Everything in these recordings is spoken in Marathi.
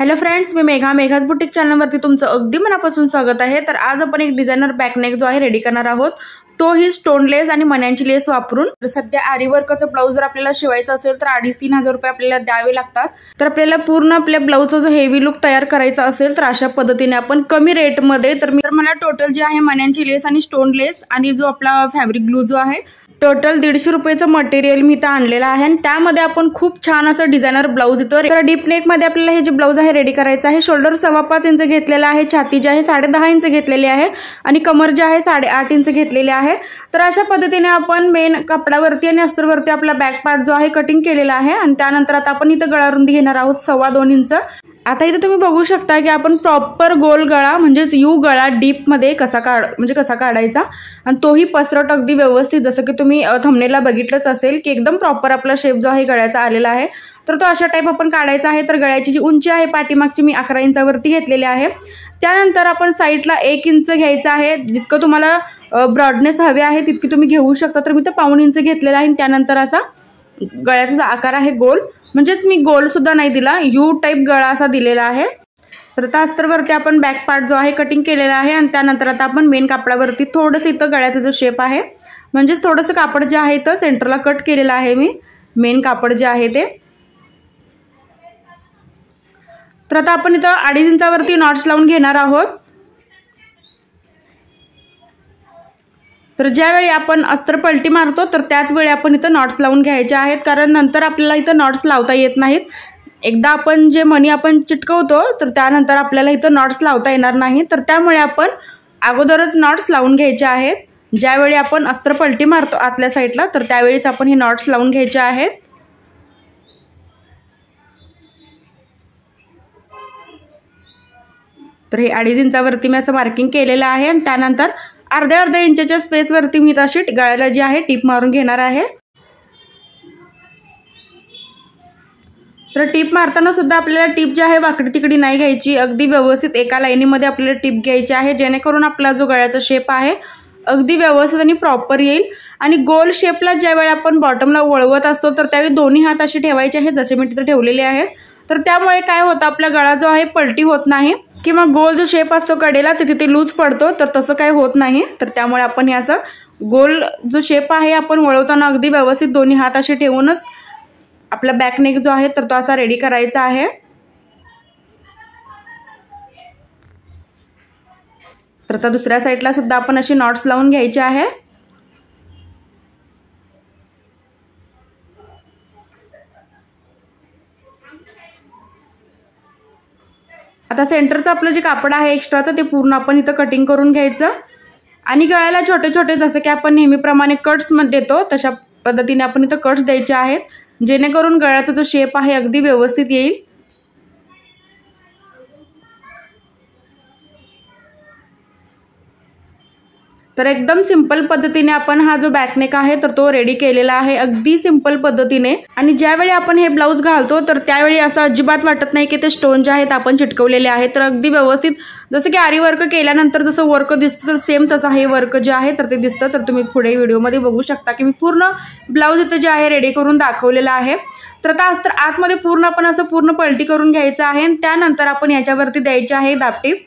हॅलो फ्रेंड्स, मी मेघाज बुटीक चॅनलवरती तुमचं अगदी मनापासून स्वागत आहे। तर आज आपण एक डिझायनर बॅकनेक जो आहे रेडी करणार आहोत, तो ही स्टोन लेस आणि मण्यांची लेस वापरून। तर सध्या आरी वर्कचं ब्लाउज जर आपल्याला शिवायचं असेल तर 2,500-3,000 रुपये आपल्याला द्यावे लागतात। तर आपल्याला पूर्ण आपल्या ब्लाउजचा जो हेवी लुक तयार करायचा असेल तर अशा पद्धतीने आपण कमी रेट मध्ये तर मला टोटल जे आहे मण्यांची लेस आणि स्टोन लेस आणि जो आपला फॅब्रिक ग्लू जो आहे टोटल 150 रुपयाचं मटेरियल मी इथं आणलेलं आहे आणि त्यामध्ये आपण खूप छान असं डिझायनर ब्लाउज इथं तर डीप नेक मध्ये आपल्याला हे जे ब्लाउज आहे रेडी करायचं आहे। शोल्डर 5.25 इंच घेतलेला आहे, छाती जी आहे 10.5 इंच घेतलेली आहे आणि कमर जी आहे 8.5 इंच घेतलेली आहे। तर अशा पद्धतीने आपण मेन कपडावरती आणि अस्तरवरती आपला बॅक पार्ट जो आहे कटिंग केलेला आहे आणि त्यानंतर आता आपण इथं गळा रुंदी घेणार आहोत 2.25 इंच। आता इथे तुम्ही बघू शकता की आपण प्रॉपर गोल गळा म्हणजेच यू गळा डीप मध्ये कसा काढायचा आणि तोही पसरट अगदी व्यवस्थित, जसं की तुम्ही थंबनेलला बघितलंच असेल की एकदम प्रॉपर आपला शेप जो आहे गळ्याचा आलेला आहे। तर तो अशा टाइप आपण काढायचा आहे। तर गळ्याची जी उंची आहे पाठीमागची मी 11 इंचावरती घेतलेली आहे। त्यानंतर आपण साईडला 1 इंच घ्यायचं आहे। जितकं तुम्हाला ब्रॉडनेस हवे आहे तितकी तुम्ही घेऊ शकता। तर मी तर 1.25 इंच घेतलेला आहे। त्यानंतर असा गळ्याचा जो आकार आहे गोल, म्हणजेच मी गोल सुद्धा नाही दिला, यू टाइप गळा असा दिलेला आहे। तर आता अस्तरवरती आपण बॅक पार्ट जो आहे कटिंग केलेला आहे आणि त्यानंतर आता आपण मेन कापडावरती थोडंसं इथं गळ्याचा जो शेप आहे म्हणजेच थोडंसं कापड जे आहे इथं सेंटरला कट केलेलं आहे मी, मेन कापड जे आहे ते। तर आता आपण इथं 2.5 इंचावरती नॉट्स लावून घेणार आहोत। तर ज्यावेळी आपण अस्तर पलटी मारतो तर त्याच वेळी आपण इथं नॉट्स लावून घ्यायचे आहेत, कारण नंतर आपल्याला इथं नॉट्स लावता येत नाहीत। एकदा आपण जे मणी आपण चिटकवतो तर त्यानंतर आपल्याला इथं नॉट्स लावता येणार नाही। तर त्यामुळे आपण अगोदरच नॉट्स लावून घ्यायचे आहेत। ज्यावेळी आपण अस्तर पलटी मारतो आतल्या साईडला तर त्यावेळीच आपण हे नॉट्स लावून घ्यायचे आहेत। तर हे 2.5 इंचावरती मी असं मार्किंग केलेलं आहे आणि त्यानंतर अर्ध्या इंचाच्या स्पेस वरती मी तशी गळ्याला जी आहे टीप मारून घेणार आहे। तर टीप मारताना सुद्धा आपल्याला टीप जी आहे वाकडी तिकडी नाही घ्यायची, अगदी व्यवस्थित एका लाईनीमध्ये आपल्याला टीप घ्यायची आहे, जेणेकरून आपला जो गळ्याचा शेप आहे अगदी व्यवस्थित आणि प्रॉपर येईल। आणि गोल शेपला ज्यावेळी आपण बॉटमला वळवत असतो तर त्यावेळी दोन्ही हात असे ठेवायचे आहेत, जसे मी तिथे ठेवलेले आहेत। तर त्यामुळे काय होतं, आपला गळा जो आहे पलटी होत नाही किंवा गोल जो शेप असतो कडेला ते तिथे लूज पडतो, तर तसं काही होत नाही। तर त्यामुळे आपण हे असं गोल जो शेप आहे आपण वळवताना अगदी व्यवस्थित दोन्ही हात असे ठेवूनच आपला बॅकनेक जो आहे तर तो असा रेडी करायचा आहे। तर आता दुसऱ्या साईडला सुद्धा आपण अशी नॉट्स लावून घ्यायचे आहे। आता सेंटरचं आपलं जे कापड आहे एक्स्ट्राचं ते पूर्ण आपण इथं कटिंग करून घ्यायचं आणि गळ्याला छोटे छोटे जसं की आपण नेहमीप्रमाणे कट्स मध्ये देतो तशा पद्धतीने आपण इथं कट्स द्यायचे आहेत, जेणेकरून गळ्याचा जो शेप आहे अगदी व्यवस्थित येईल। तर एकदम सिंपल पद्धतीने आपण हा जो बॅकनेक आहे तर तो रेडी केलेला आहे, अगदी सिंपल पद्धतीने। आणि ज्यावेळी आपण हे ब्लाउज घालतो तर त्यावेळी असं अजिबात वाटत नाही की ते स्टोन जे आहेत आपण चिटकवलेले आहेत। तर अगदी व्यवस्थित जसं की आरी वर्क केल्यानंतर जसं वर्क दिसतं तर सेम तसं हे वर्क जे आहे तर ते दिसतं। तर तुम्ही पुढे व्हिडिओमध्ये बघू शकता की मी पूर्ण ब्लाउज इथं जे आहे रेडी करून दाखवलेला आहे। तर आता अस्तर आतमध्ये पूर्ण आपण असं पूर्ण पलटी करून घ्यायचं आहे आणि त्यानंतर आपण याच्यावरती द्यायची आहे दाबटीप।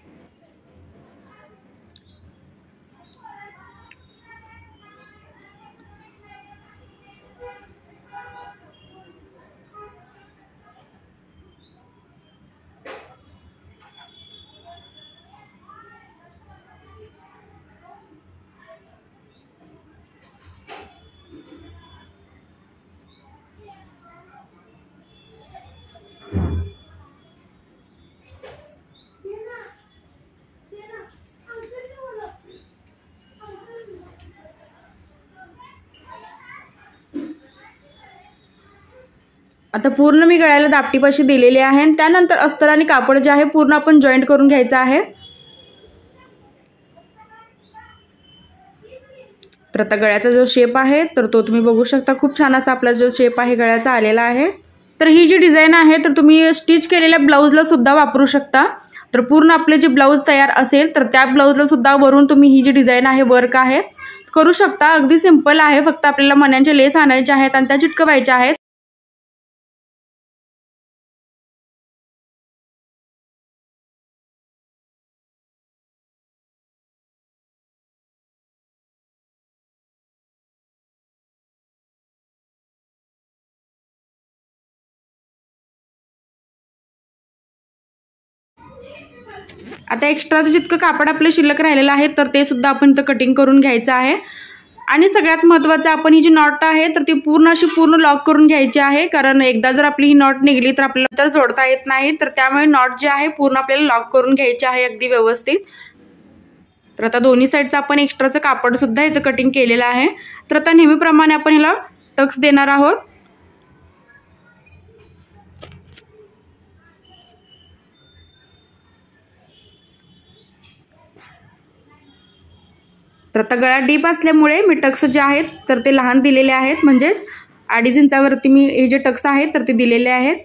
आता पूर्ण मी गळ्याला दापटीप अशी दिलेली आहे आणि त्यानंतर अस्तर आणि कापड जे आहे पूर्ण आपण जॉईंट करून घ्यायचं आहे। तर आता गळ्याचा जो शेप आहे तर तो तुम्ही बघू शकता, खूप छान असा आपला जो शेप आहे गळ्याचा आलेला आहे। तर ही जी डिझाइन आहे तर तुम्ही स्टिच केलेल्या ब्लाउजला सुद्धा वापरू शकता। तर पूर्ण आपले जे ब्लाउज तयार असेल तर त्या ब्लाउजला सुद्धा वरून तुम्ही ही जी डिझाइन आहे वर्क आहे करू शकता। अगदी सिंपल आहे, फक्त आपल्याला मण्यांचे लेस आणायचे आहेत आणि त्या चिटकवायच्या आहेत। आता एक्स्ट्राचं जितकं कापड आपलं शिल्लक राहिलेलं आहे तर ते सुद्धा आपण इथं कटिंग करून घ्यायचं आहे। आणि सगळ्यात महत्त्वाचं आपण ही जी नॉट आहे तर ती पूर्ण लॉक करून घ्यायची आहे, कारण एकदा जर आपली ही नॉट निघली तर आपल्याला तर जोडता येत नाही। तर त्यामुळे नॉट जी आहे पूर्ण आपल्याला लॉक करून घ्यायची आहे अगदी व्यवस्थित। तर आता दोन्ही साईडचं आपण एक्स्ट्राचं कापड सुद्धा ह्याचं कटिंग केलेलं आहे। तर आता नेहमीप्रमाणे आपण ह्याला टक्स देणार आहोत। तर आता गळा डीप असल्यामुळे मी टक्स जे आहेत तर ते लहान दिलेले आहेत, म्हणजेच 2.5 इंचावरती मी हे जे टक्स आहेत तर ते दिलेले आहेत।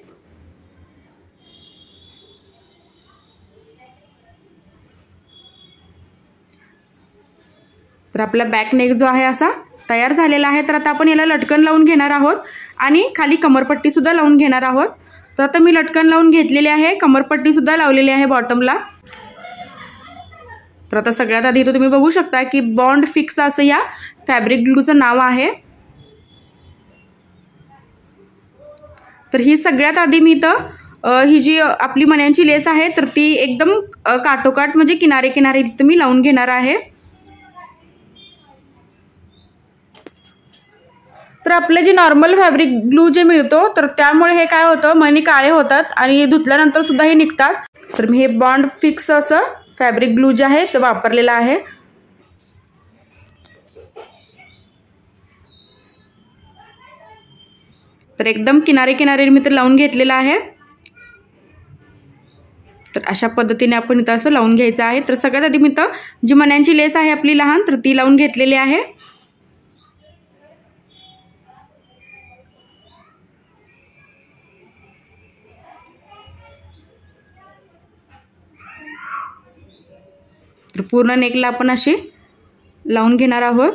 तर आपला बॅक नेक जो आहे असा तयार झालेला आहे। तर आता आपण याला लटकन लावून घेणार आहोत आणि खाली कमरपट्टी सुद्धा लावून घेणार आहोत। तर आता मी लटकन लावून घेतलेली आहे, कमरपट्टी सुद्धा लावलेली आहे बॉटमला। तर आता सगळ्यात आधी इथं तुम्ही बघू शकता की बॉन्ड फिक्स असं या फॅब्रिक ग्लूचं नाव आहे। तर ही सगळ्यात आधी मी इथं ही जी आपली मण्यांची लेस आहे तर ती एकदम काठोकाठ म्हणजे किनारे किनारे इथं मी लावून घेणार आहे। तर आपले जे नॉर्मल फॅब्रिक ग्लू जे मिळतो तर त्यामुळे हे काय होतं, मणी काळे होतात आणि धुतल्यानंतर सुद्धा हे निघतात। तर मी हे बॉन्ड फिक्स असं फॅब्रिक ग्लू जे आहे ते वापरलेलं आहे। तर एकदम किनारे किनारे मी ते लावून घेतलेलं आहे। तर अशा पद्धतीने आपण इथं असं लावून घ्यायचं आहे। तर सगळ्यात आधी मी इथं जी मण्यांची लेस आहे आपली लहान तर ती लावून घेतलेली आहे। तर पूर्ण नेकला आपण अशी लावून घेणार आहोत।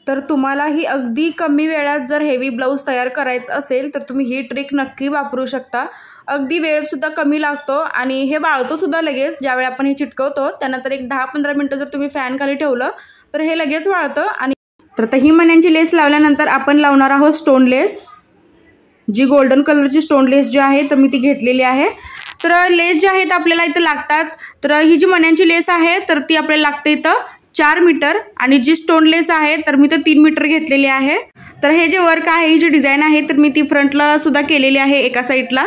तर तुम्हाला ही अगदी कमी वेळात जर हेवी ब्लाऊज तयार करायचं असेल तर तुम्ही ही ट्रिक नक्की वापरू शकता। अगदी वेळ सुद्धा कमी लागतो आणि हे वाळतो सुद्धा लगेच। ज्यावेळी आपण हे चिटकवतो त्यानंतर एक 10-15 मिनिटं जर तुम्ही फॅन खाली ठेवलं तर हे लगेच वाळतं। आणि तर आता ही मण्यांची लेस लावल्यानंतर आपण लावणार आहोत स्टोन लेस, जी गोल्डन कलरची स्टोन लेस जी आहे तर मी ती घेतलेली आहे। तर लेस जे आहेत आपल्याला इथं लागतात, तर ही जी मण्यांची लेस आहे तर ती आपल्याला लागते इथं 4 मीटर आणि जी स्टोन लेस आहे तर मी तर 3 मीटर घेतलेली आहे। तर हे जे वर्क आहे, ही जी डिझाईन आहे तर मी ती फ्रंटला सुद्धा केलेली आहे एका साईडला।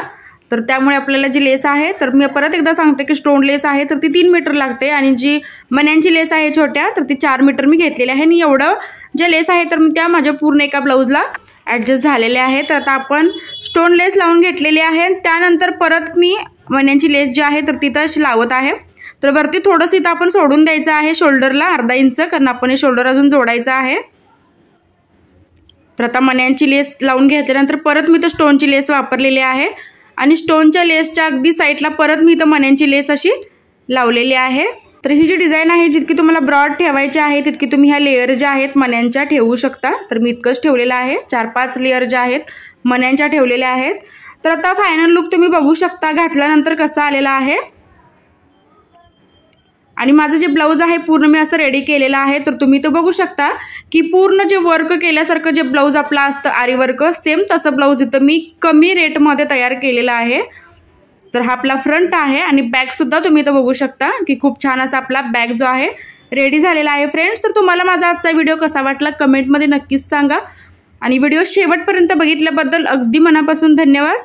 तर त्यामुळे आपल्याला जी लेस आहे तर मी परत एकदा सांगते की स्टोन लेस आहे तर ती 3 मीटर लागते आणि जी मण्यांची लेस आहे छोट्या तर ती 4 मीटर मी घेतलेली आहे। आणि एवढं जे लेस आहे तर त्या माझ्या पूर्ण एका ब्लाऊजला ॲडजस्ट झालेले आहे। तर आता आपण स्टोन लेस लावून घेतलेली आहे, त्यानंतर परत मी मण्यांची लेस जी आहे तर तिथं अशी लावत आहे। तर वरती थोडंसं इथं आपण सोडून द्यायचं आहे शोल्डरला अर्धा इंच, कारण आपण हे शोल्डर अजून जोडायचं आहे। तर आता मण्यांची लेस लावून घेतल्यानंतर परत मी तर स्टोनची लेस वापरलेली आहे आणि स्टोनच्या लेसच्या अगदी साईडला परत मी तर मण्यांची लेस अशी लावलेली आहे। तर ही जी डिझाईन आहे जितकी तुम्हाला ब्रॉड ठेवायची आहे तितकी तुम्ही ह्या लेयर ज्या आहेत मण्यांच्या ठेवू शकता। तर मी इतकंच ठेवलेलं आहे, 4-5 लेयर ज्या आहेत मण्यांच्या ठेवलेल्या आहेत। तर आता फायनल लुक तुम्ही बघू शकता घातल्यानंतर कसा आलेला आहे। आणि माझं जे ब्लाऊज आहे पूर्ण मी असं रेडी केलेलं आहे। तर तुम्ही तो बघू शकता की पूर्ण जे वर्क केल्यासारखं जे ब्लाऊज आपलं असतं आरी वर्क सेम तसं ब्लाऊज इथं मी कमी रेटमध्ये तयार केलेलं आहे। तर हा आपला फ्रंट आहे आणि बॅक सुद्धा तुम्ही इथं बघू शकता की खूप छान असा आपला बॅक जो आहे रेडी झालेला आहे। फ्रेंड्स, तर तुम्हाला माझा आजचा व्हिडिओ कसा वाटला कमेंटमध्ये नक्कीच सांगा आणि व्हिडिओ शेवटपर्यंत बघितल्याबद्दल अगदी मनापासून धन्यवाद।